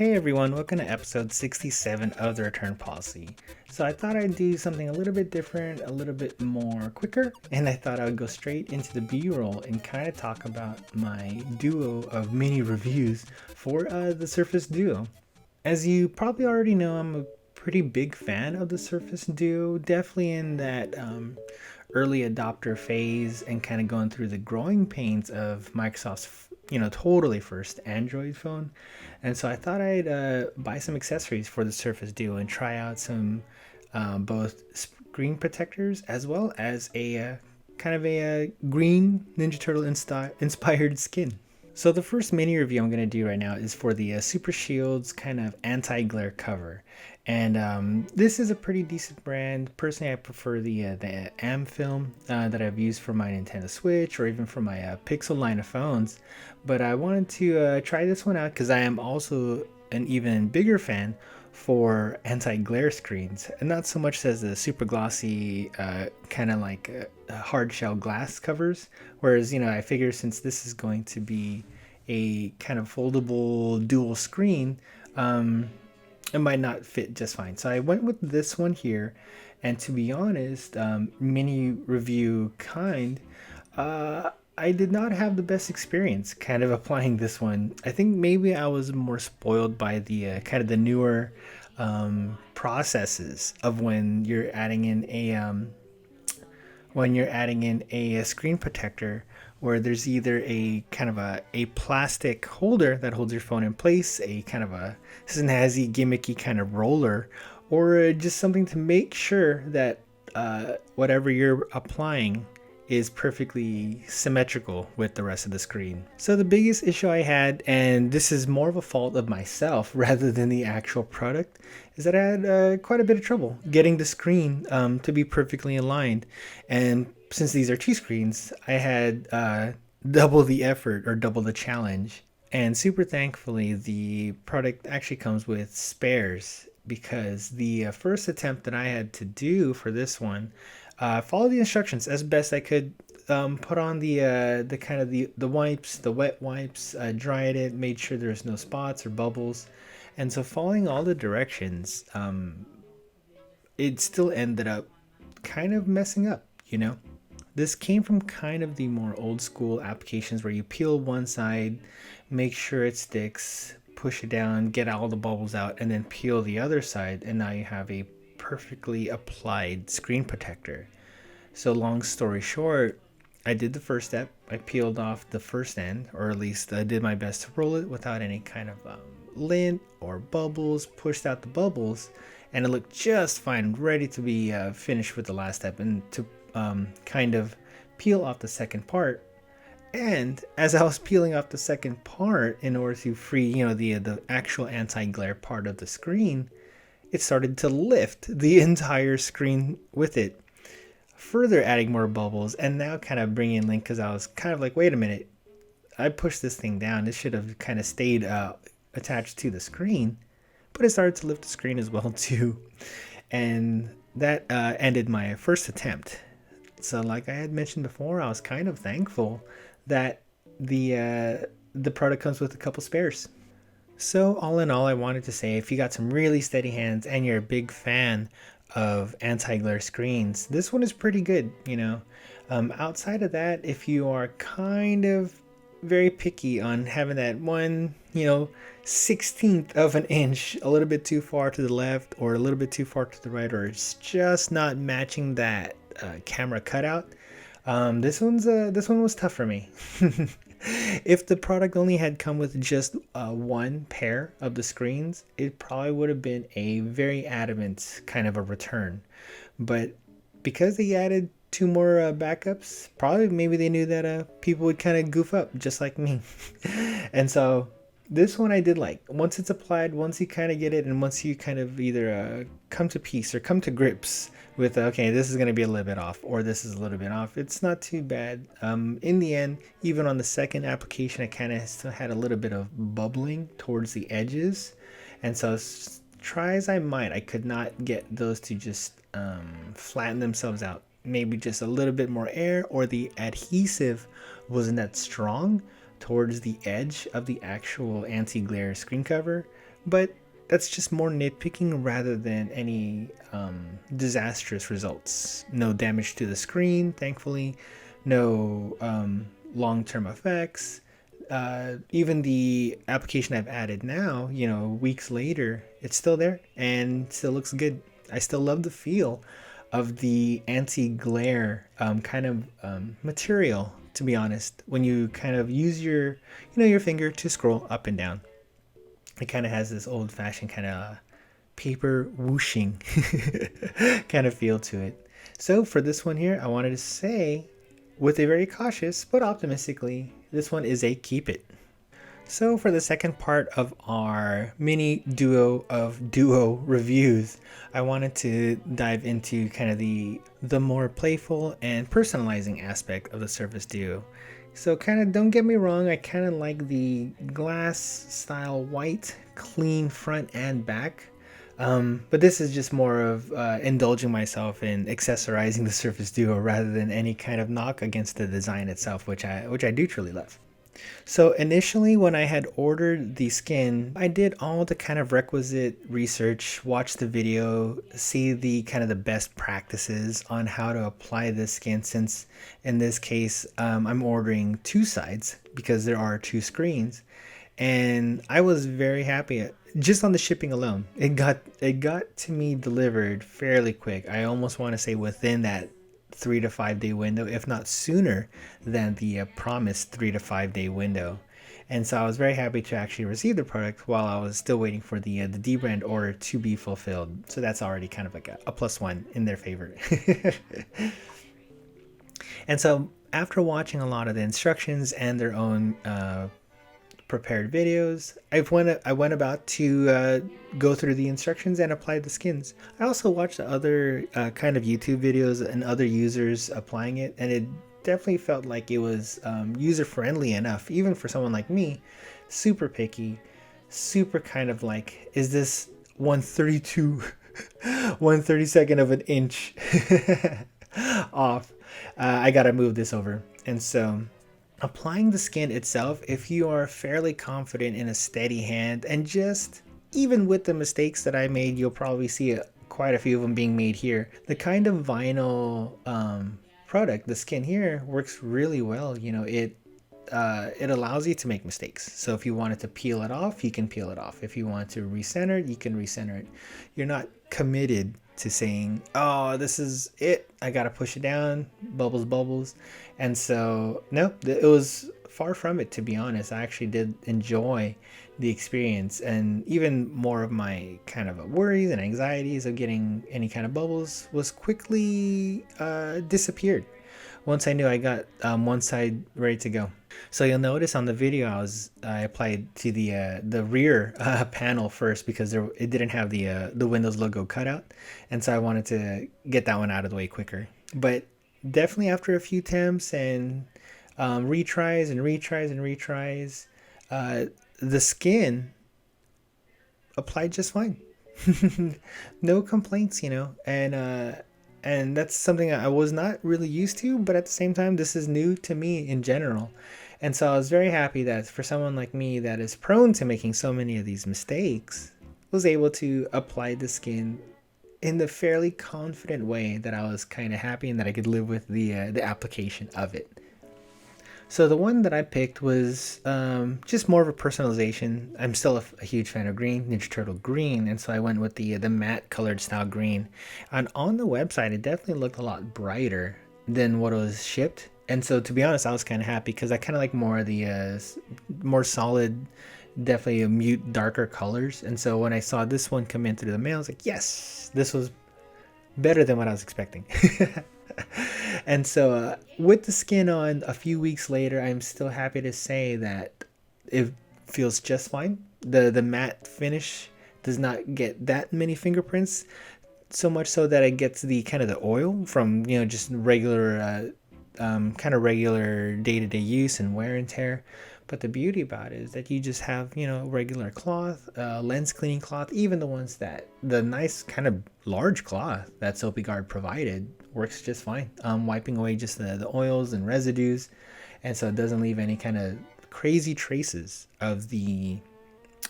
Hey everyone, welcome to episode 67 of the Return Policy. So I thought I'd do something a little bit different, a little bit more quicker, and I thought I would go straight into the B-roll and kind of talk about my duo of mini reviews for the Surface Duo. As you probably already know, I'm a pretty big fan of the Surface Duo, definitely in that early adopter phase and kind of going through the growing pains of Microsoft's totally first Android phone. And so I thought I'd buy some accessories for the Surface Duo and try out some both screen protectors as well as a kind of a green Ninja Turtle inspired skin. So the first mini review I'm going to do right now is for the Supershieldz kind of anti-glare cover. And this is a pretty decent brand. Personally, I prefer the AM film that I've used for my Nintendo Switch or even for my Pixel line of phones. But I wanted to try this one out because I am also an even bigger fan for anti-glare screens, and not so much as the super glossy kind of like hard shell glass covers. Whereas I figure since this is going to be a kind of foldable dual screen, it might not fit just fine. So I went with this one here, and to be honest, mini review kind, I did not have the best experience kind of applying this one. I think maybe I was more spoiled by the kind of the newer processes of when you're adding in a screen protector, where there's either a kind of a plastic holder that holds your phone in place, a kind of a snazzy gimmicky kind of roller, or just something to make sure that whatever you're applying is perfectly symmetrical with the rest of the screen. So the biggest issue I had, and this is more of a fault of myself rather than the actual product, is that I had quite a bit of trouble getting the screen to be perfectly aligned. And since these are two screens, I had double the effort or double the challenge. And super thankfully, the product actually comes with spares, because the first attempt that I had to do for this one, follow the instructions as best I could. Put on the kind of the wipes, the wet wipes, dried it, made sure there's no spots or bubbles, and so following all the directions, it still ended up kind of messing up. This came from kind of the more old school applications where you peel one side, make sure it sticks, push it down, get all the bubbles out, and then peel the other side, and now you have a perfectly applied screen protector. So long story short, I did the first step. I peeled off the first end, or at least I did my best to roll it without any kind of lint or bubbles, pushed out the bubbles, and it looked just fine, ready to be finished with the last step and to kind of peel off the second part. And as I was peeling off the second part in order to free the actual anti-glare part of the screen, it started to lift the entire screen with it, further adding more bubbles, and now kind of bringing link, because I was kind of like, wait a minute, I pushed this thing down. It should have kind of stayed attached to the screen, but it started to lift the screen as well too. And that ended my first attempt. So like I had mentioned before, I was kind of thankful that the product comes with a couple spares. So all in all, I wanted to say, if you got some really steady hands and you're a big fan of anti-glare screens, this one is pretty good. Outside of that, if you are kind of very picky on having that 1/16th of an inch a little bit too far to the left or a little bit too far to the right, or it's just not matching that camera cutout, this one was tough for me. If the product only had come with just one pair of the screens, it probably would have been a very adamant kind of a return. But because they added two more backups, probably maybe they knew that people would kind of goof up just like me. And so this one I did like. Once it's applied, once you kind of get it, and once you kind of either come to peace or come to grips with, okay, this is going to be a little bit off, or this is a little bit off, it's not too bad. In the end, even on the second application, I kind of still had a little bit of bubbling towards the edges. And so try as I might, I could not get those to just flatten themselves out. Maybe just a little bit more air, or the adhesive wasn't that strong towards the edge of the actual anti-glare screen cover. but that's just more nitpicking rather than any disastrous results. No damage to the screen, thankfully. No long-term effects. Even the application I've added now, weeks later, it's still there and still looks good. I still love the feel of the anti-glare kind of material, to be honest. When you kind of use your finger to scroll up and down, it kind of has this old-fashioned kind of paper whooshing kind of feel to it. So for this one here, I wanted to say, with a very cautious but optimistically, this one is a keep it. So for the second part of our mini duo of duo reviews, I wanted to dive into kind of the more playful and personalizing aspect of the Surface Duo. So kind of, don't get me wrong, I kind of like the glass style white, clean front and back. But this is just more of indulging myself in accessorizing the Surface Duo rather than any kind of knock against the design itself, which I do truly love. So initially when I had ordered the skin, I did all the kind of requisite research, watch the video, see the kind of the best practices on how to apply this skin, since in this case I'm ordering two sides because there are two screens. And I was very happy just on the shipping alone. It got to me delivered fairly quick. I almost want to say within that 3 to 5 day window, if not sooner than the promised 3 to 5 day window. And so I was very happy to actually receive the product while I was still waiting for the D-brand order to be fulfilled. So that's already kind of like a +1 in their favor. And so after watching a lot of the instructions and their own prepared videos, I went about to go through the instructions and apply the skins. I also watched other kind of YouTube videos and other users applying it, and it definitely felt like it was user friendly enough, even for someone like me, super picky, super kind of like, is this 132 1/32 of an inch off? I gotta move this over. And so applying the skin itself, if you are fairly confident in a steady hand, and just even with the mistakes that I made, you'll probably see quite a few of them being made here. The kind of vinyl product, the skin here, works really well. It allows you to make mistakes. So if you wanted to peel it off, you can peel it off. If you want to recenter it, you can recenter it. You're not committed to saying, oh, this is it, I gotta push it down, bubbles. And so no, it was far from it, to be honest. I actually did enjoy the experience, and even more of my kind of worries and anxieties of getting any kind of bubbles was quickly disappeared once I knew I got one side ready to go. So you'll notice on the video I applied to the rear panel first, because it didn't have the Windows logo cut out, and so I wanted to get that one out of the way quicker. But definitely after a few attempts and retries, the skin applied just fine. No complaints, and that's something I was not really used to, but at the same time, this is new to me in general. And so I was very happy that for someone like me that is prone to making so many of these mistakes, was able to apply the skin in the fairly confident way that I was kind of happy and that I could live with the application of it. So the one that I picked was just more of a personalization. I'm still a huge fan of green, Ninja Turtle green, and so I went with the matte colored style green. And on the website, it definitely looked a lot brighter than what was shipped. And so to be honest, I was kind of happy, because I kind of like more of the more solid, definitely a mute, darker colors. And so when I saw this one come in through the mail, I was like, yes, this was better than what I was expecting. And so with the skin on a few weeks later, I'm still happy to say that it feels just fine. The matte finish does not get that many fingerprints, so much so that it gets the kind of the oil from just regular kind of regular day-to-day use and wear and tear. But the beauty about it is that you just have regular cloth, lens cleaning cloth, even the ones that the nice kind of large cloth that Sopiguard provided works just fine, wiping away just the oils and residues, and so it doesn't leave any kind of crazy traces of the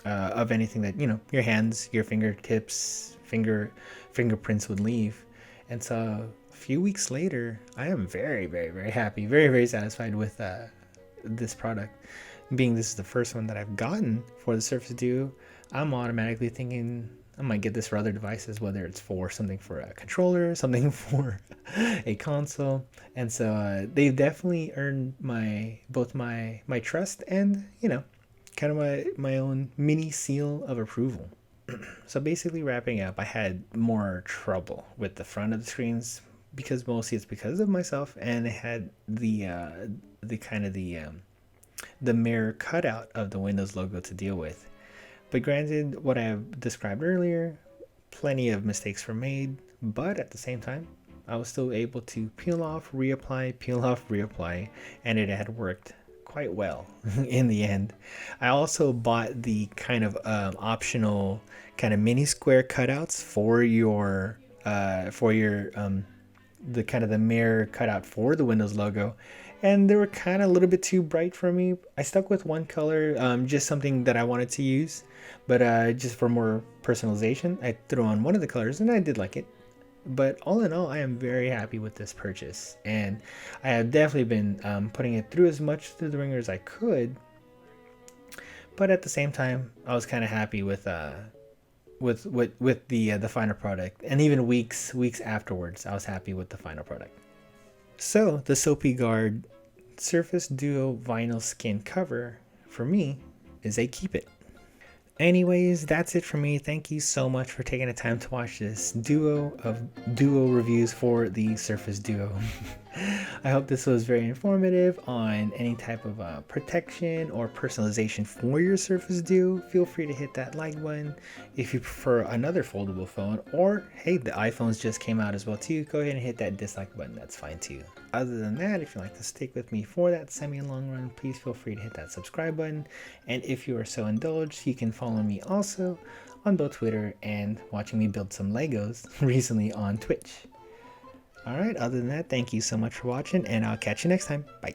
of anything that, you know, your hands, your fingertips, fingerprints would leave. And so a few weeks later, I am very, very, very happy, very, very satisfied with this product. Being this is the first one that I've gotten for the Surface Duo, I'm automatically thinking I might get this for other devices, whether it's for something for a controller, something for a console. And so they've definitely earned both my trust and, you know, kind of my own mini seal of approval. So basically wrapping up, I had more trouble with the front of the screens because mostly it's because of myself, and it had the kind of the mirror cutout of the Windows logo to deal with. But granted, what I have described earlier, plenty of mistakes were made, but at the same time, I was still able to peel off, reapply, and it had worked quite well in the end. I also bought the kind of optional kind of mini square cutouts for your the kind of the mirror cutout for the Windows logo, and they were kind of a little bit too bright for me. I stuck with one color, just something that I wanted to use, but just for more personalization, I threw on one of the colors, and I did like it. But all in all, I am very happy with this purchase, and I have definitely been putting it through as much through the ringer as I could. But at the same time, I was kind of happy with the final product, and even weeks afterwards, I was happy with the final product. So the Sopiguard Surface Duo vinyl skin cover for me is a keep it. Anyways, that's it for me. Thank you so much for taking the time to watch this duo reviews for the Surface Duo. I hope this was very informative on any type of protection or personalization for your Surface Duo. Feel free to hit that like button. If you prefer another foldable phone, or hey, the iPhones just came out as well too, go ahead and hit that dislike button. That's fine too. Other than that, if you'd like to stick with me for that semi-long run, please feel free to hit that subscribe button. And if you are so indulged, you can follow me also on both Twitter and watching me build some Legos recently on Twitch. Alright, other than that, thank you so much for watching, and I'll catch you next time. Bye.